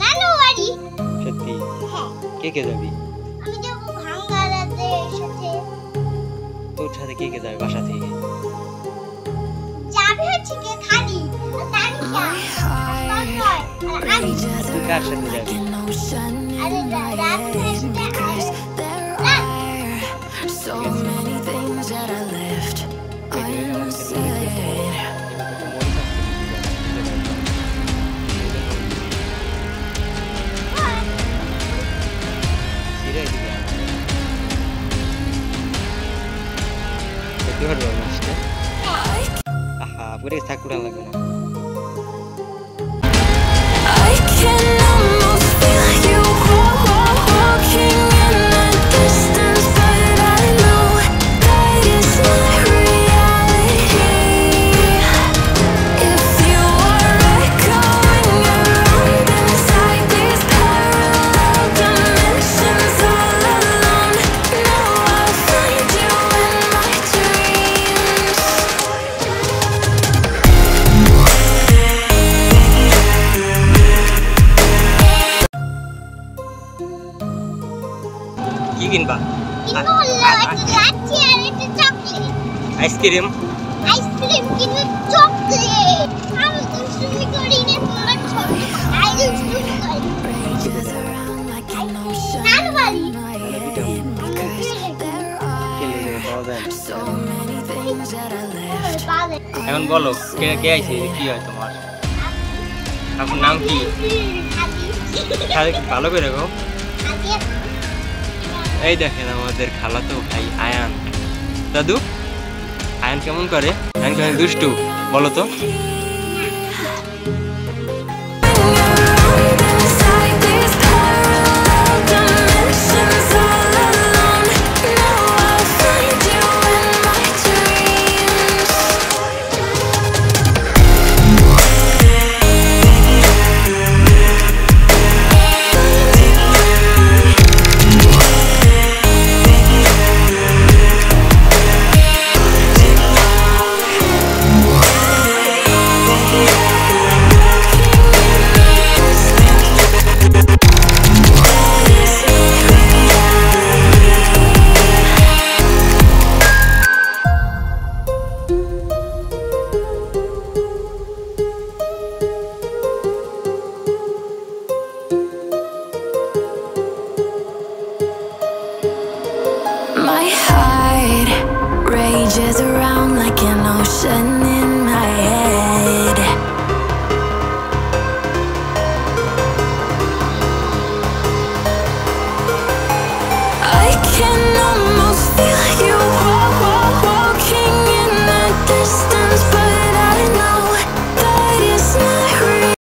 নানু বাড়ি। সত্যি? হ্যাঁ। কে কে যাবি? আমি যাব ভাঙ্গারাদের সাথে। তোর সাথে কে কে যাবে বাসা থেকে? যাবে হচ্ছে কে খালি আর তানিকা আর তন্ময় আর আমি। তুই কার সাথে যাবি? আরে রাত so many things that I left unsaid. I can almost feel you walking in the distance, but I know that it's not reality. If you are echoing around inside these parallel dimensions all alone, know I'll find you in my dreams. কি কিনবা? কিনবো হলো একটা লাচ্ছি আর একটা chocolate. Ice cream? Ice cream কিনবো chocolate. আমি দুষ্টুমি করি না তোমার ছোট ভাই দুষ্টুমি করে। Rages around like an ocean নানু বাড়ি। because there are so many things that I left. এখন বলো কে কে আইছে? কি হয় তোমার? আপনার নাম কি? ভালো করে গো। এই দেখেন আমাদের খালাতো ভাই আয়ান। দাদু আয়ান কেমন করে? আয়ান কেমন দুষ্টু বলো তো? Inside these parallel dimensions all alone, know I'll find you in my dreams. My heart rages